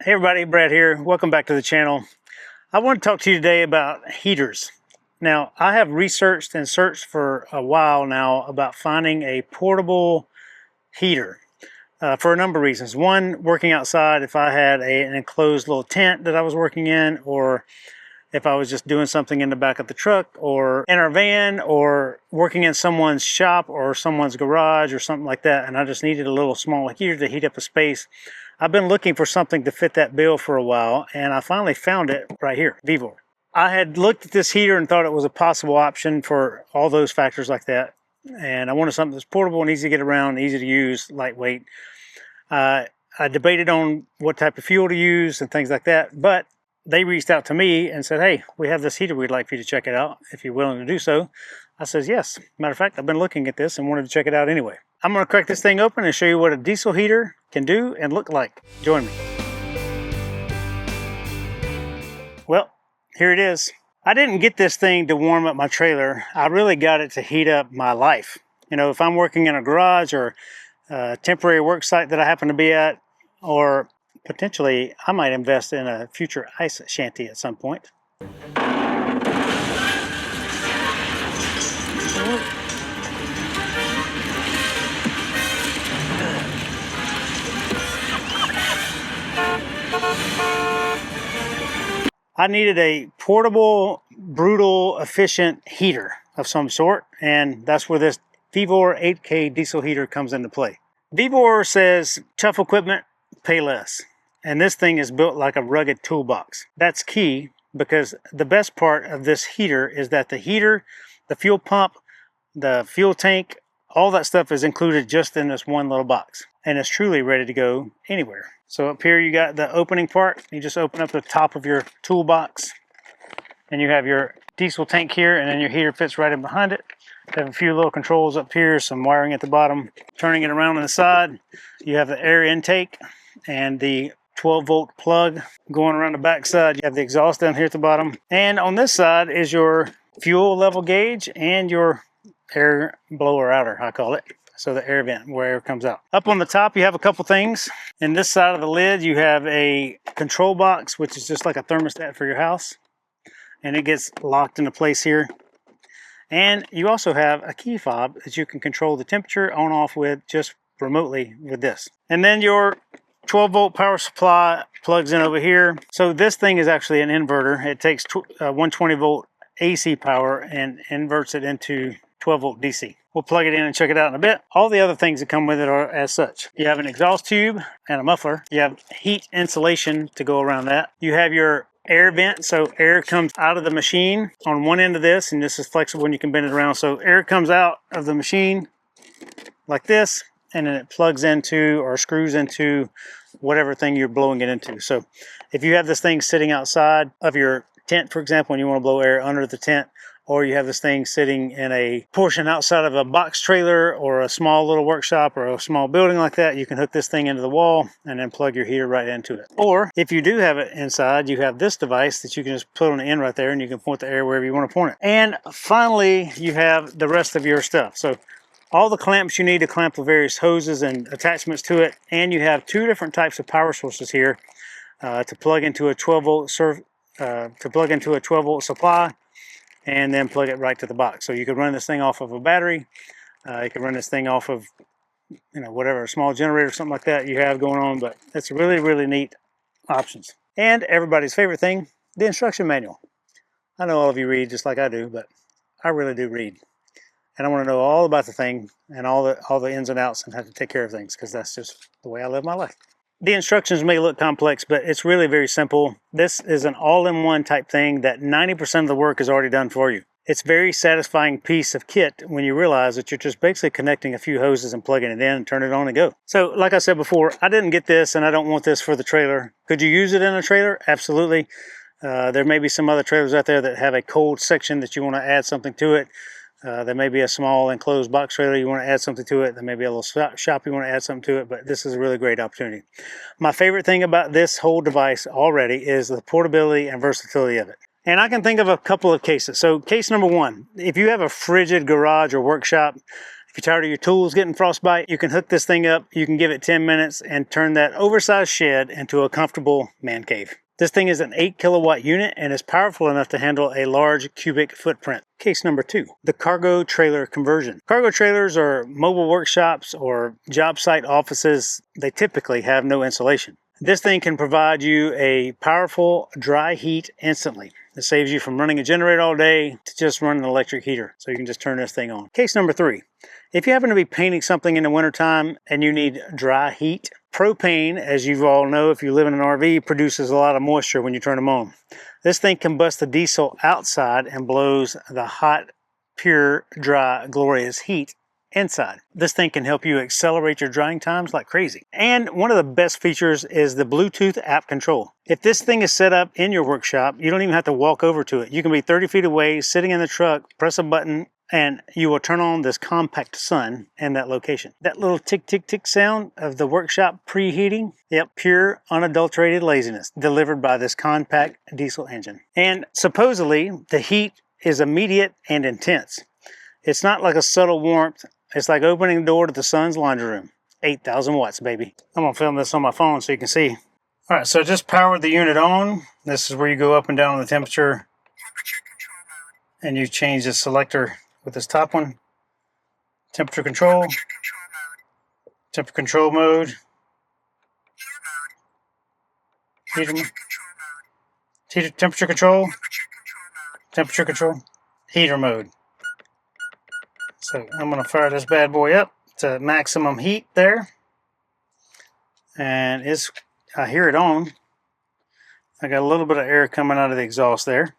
Hey everybody, Brad here. Welcome back to the channel. I want to talk to you today about heaters. Now, I have researched and searched for a while now about finding a portable heater for a number of reasons. One, working outside, if I had an enclosed little tent that I was working in, or if I was just doing something in the back of the truck or in our van, or working in someone's shop or someone's garage or something like that, and I just needed a little small heater to heat up a space. I've been looking for something to fit that bill for a while, and I finally found it right here, VEVOR. I had looked at this heater and thought it was a possible option for all those factors like that, and I wanted something that's portable and easy to get around, easy to use, lightweight. I debated on what type of fuel to use and things like that, but they reached out to me and said, hey, we have this heater, we'd like for you to check it out if you're willing to do so. I says, yes. Matter of fact, I've been looking at this and wanted to check it out anyway. I'm going to crack this thing open and show you what a diesel heater can do and look like. Join me. Well, here it is. I didn't get this thing to warm up my trailer. I really got it to heat up my life. You know, if I'm working in a garage or a temporary work site that I happen to be at, or potentially I might invest in a future ice shanty at some point. I needed a portable, brutal, efficient heater of some sort, and that's where this VEVOR 8K diesel heater comes into play. VEVOR says tough equipment, pay less. And this thing is built like a rugged toolbox. That's key, because the best part of this heater is that the heater, the fuel pump, the fuel tank, all that stuff is included just in this one little box. And it's truly ready to go anywhere. So up here you got the opening part. You just open up the top of your toolbox and you have your diesel tank here, and then your heater fits right in behind it. You have a few little controls up here, some wiring at the bottom. Turning it around on the side, you have the air intake and the 12-volt plug. Going around the back side, you have the exhaust down here at the bottom. And on this side is your fuel level gauge and your air blower outer, I call it. So the air vent where air comes out. Up on the top, you have a couple things. In this side of the lid, you have a control box, which is just like a thermostat for your house. And it gets locked into place here. And you also have a key fob that you can control the temperature on off with just remotely with this. And then your 12-volt power supply plugs in over here. So this thing is actually an inverter. It takes 120-volt AC power and inverts it into 12-volt DC. We'll plug it in and check it out in a bit. All the other things that come with it are as such. You have an exhaust tube and a muffler. You have heat insulation to go around that. You have your air vent, so air comes out of the machine on one end of this, and this is flexible and you can bend it around. So air comes out of the machine like this, and then it plugs into or screws into whatever thing you're blowing it into. So if you have this thing sitting outside of your tent, for example, and you want to blow air under the tent, or you have this thing sitting in a portion outside of a box trailer or a small little workshop or a small building like that, you can hook this thing into the wall and then plug your heater right into it. Or if you do have it inside, you have this device that you can just put on the end right there, and you can point the air wherever you want to point it. And finally, you have the rest of your stuff. So all the clamps you need to clamp the various hoses and attachments to it, and you have two different types of power sources here to plug into a 12-volt supply, and then plug it right to the box. So you could run this thing off of a battery. You can run this thing off of, whatever, a small generator or something like that you have going on. But it's really, really neat options. And everybody's favorite thing, the instruction manual. I know all of you read just like I do, but I really do read. And I want to know all about the thing and all the ins and outs and how to take care of things, because that's just the way I live my life. The instructions may look complex, but it's really very simple. This is an all-in-one type thing that 90% of the work is already done for you. It's a very satisfying piece of kit when you realize that you're just basically connecting a few hoses and plugging it in and turn it on and go. So like I said before, I didn't get this and I don't want this for the trailer. Could you use it in a trailer? Absolutely. There may be some other trailers out there that have a cold section that you want to add something to it. There may be a small enclosed box trailer you want to add something to it. There may be a little shop you want to add something to it, but this is a really great opportunity. My favorite thing about this whole device already is the portability and versatility of it. And I can think of a couple of cases. So case number one, if you have a frigid garage or workshop, If you're tired of your tools getting frostbite, you can hook this thing up, you can give it 10 minutes and turn that oversized shed into a comfortable man cave. This thing is an 8 kilowatt unit and is powerful enough to handle a large cubic footprint. Case number 2, the cargo trailer conversion. Cargo trailers are mobile workshops or job site offices. They typically have no insulation. This thing can provide you a powerful dry heat instantly. It saves you from running a generator all day to just run an electric heater. So you can just turn this thing on. Case number 3. If you happen to be painting something in the wintertime and you need dry heat, propane, as you all know if you live in an RV, produces a lot of moisture when you turn them on. This thing combusts the diesel outside and blows the hot, pure, dry, glorious heat inside. This thing can help you accelerate your drying times like crazy. And one of the best features is the Bluetooth app control. If this thing is set up in your workshop, you don't even have to walk over to it. You can be 30 feet away, sitting in the truck, press a button, and you will turn on this compact sun in that location. That little tick, tick, tick sound of the workshop preheating, yep, pure, unadulterated laziness delivered by this compact diesel engine. And supposedly, the heat is immediate and intense. It's not like a subtle warmth. It's like opening the door to the sun's laundry room. 8,000 watts, baby. I'm gonna film this on my phone so you can see. All right, so I just powered the unit on. This is where you go up and down the temperature. And you change the selector with this top one. Temperature control. Temperature control mode. Temperature control. Temperature control. Heater mode. So I'm going to fire this bad boy up to maximum heat there. And I hear it on. I got a little bit of air coming out of the exhaust there.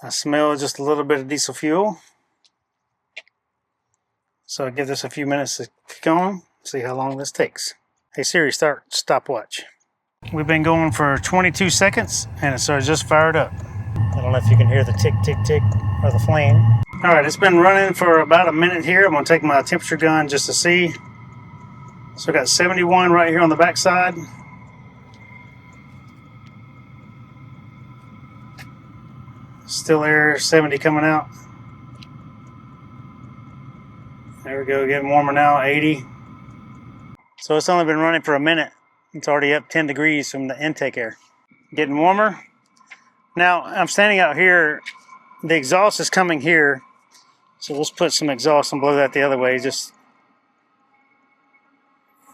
I smell just a little bit of diesel fuel. So I'll give this a few minutes to kick on, see how long this takes. Hey Siri, start stopwatch. We've been going for 22 seconds and it started just fired up. I don't know if you can hear the tick, tick, tick of the flame. All right, it's been running for about a minute here. I'm gonna take my temperature gun just to see. So I got 71 right here on the back side. Still air, 70 coming out. There we go, getting warmer now, 80. So it's only been running for a minute. It's already up 10 degrees from the intake air. Getting warmer. Now, I'm standing out here. The exhaust is coming here. So let's put some exhaust and blow that the other way, just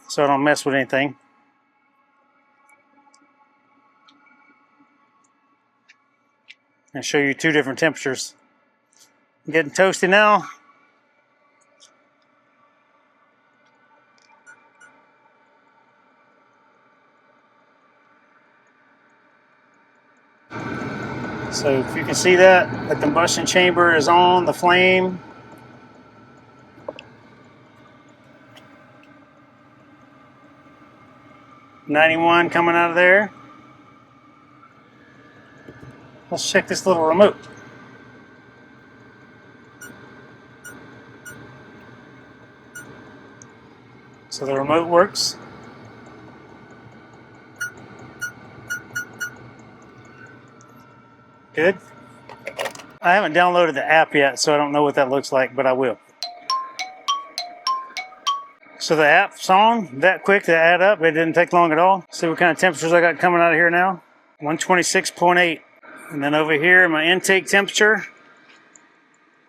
so I don't mess with anything. And show you two different temperatures. Getting toasty now. So if you can see that, the combustion chamber is on, the flame. .91 coming out of there. Let's check this little remote. So the remote works. Good. I haven't downloaded the app yet, so I don't know what that looks like, but I will. So the app's on, that quick to add up. It didn't take long at all. See what kind of temperatures I got coming out of here now. 126.8. And then over here, my intake temperature,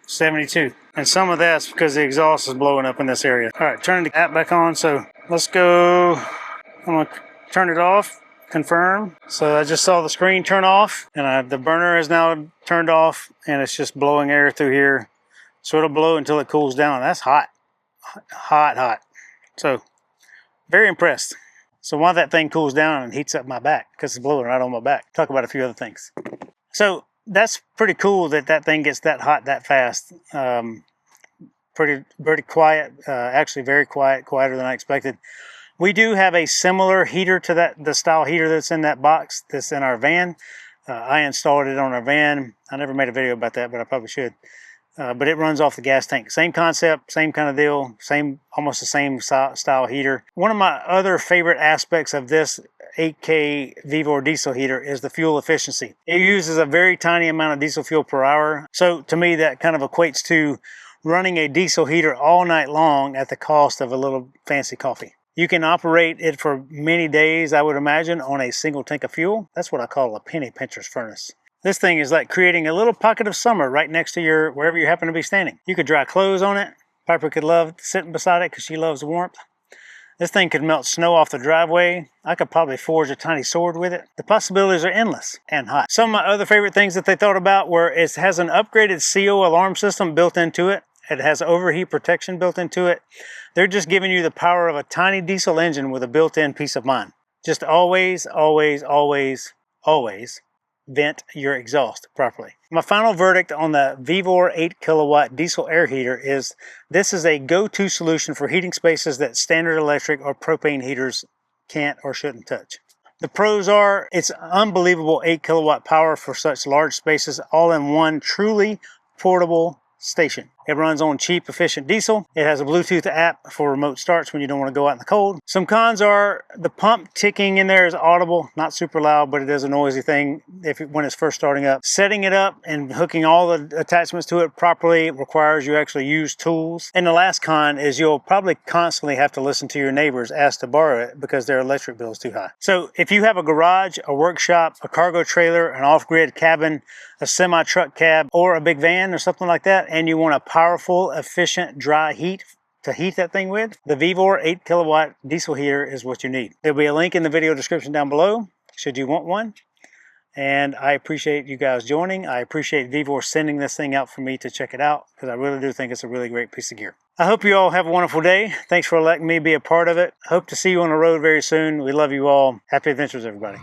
72. And some of that's because the exhaust is blowing up in this area. All right, turn the app back on. So let's go. I'm going to turn it off. Confirm. So I just saw the screen turn off, and the burner is now turned off, and it's just blowing air through here. So it'll blow until it cools down. That's hot. Hot, hot. So very impressed. So while that thing cools down and heats up my back, because it's blowing right on my back, talk about a few other things. So that's pretty cool that that thing gets that hot that fast. Pretty quiet, actually very quiet, quieter than I expected. We do have a similar heater to that, the style heater that's in that box that's in our van. I installed it on our van. I never made a video about that, but I probably should. But it runs off the gas tank. Same concept, same kind of deal, almost the same style heater. One of my other favorite aspects of this 8K VEVOR diesel heater is the fuel efficiency. It uses a very tiny amount of diesel fuel per hour. So to me, that kind of equates to running a diesel heater all night long at the cost of a little fancy coffee. You can operate it for many days, I would imagine, on a single tank of fuel. That's what I call a penny pincher's furnace. This thing is like creating a little pocket of summer right next to wherever you happen to be standing. You could dry clothes on it. Piper could love sitting beside it because she loves the warmth. This thing could melt snow off the driveway. I could probably forge a tiny sword with it. The possibilities are endless and hot. Some of my other favorite things that they thought about were it has an upgraded CO alarm system built into it. It has overheat protection built into it. They're just giving you the power of a tiny diesel engine with a built-in peace of mind. Just always, always, always, always vent your exhaust properly. My final verdict on the VEVOR 8 kilowatt diesel air heater is this is a go-to solution for heating spaces that standard electric or propane heaters can't or shouldn't touch. The pros are it's unbelievable 8 kilowatt power for such large spaces, all in one truly portable station. It runs on cheap, efficient diesel. It has a Bluetooth app for remote starts when you don't want to go out in the cold. Some cons are the pump ticking in there is audible, not super loud, but it is a noisy thing when it's first starting up. Setting it up and hooking all the attachments to it properly requires you actually use tools. And the last con is you'll probably constantly have to listen to your neighbors ask to borrow it because their electric bill is too high. So if you have a garage, a workshop, a cargo trailer, an off-grid cabin, a semi-truck cab, or a big van or something like that, and you want a powerful, efficient, dry heat to heat that thing with, the VEVOR 8 kilowatt diesel heater is what you need. There'll be a link in the video description down below should you want one. And I appreciate you guys joining. I appreciate VEVOR sending this thing out for me to check it out because I really do think it's a really great piece of gear. I hope you all have a wonderful day. Thanks for letting me be a part of it. Hope to see you on the road very soon. We love you all. Happy adventures, everybody.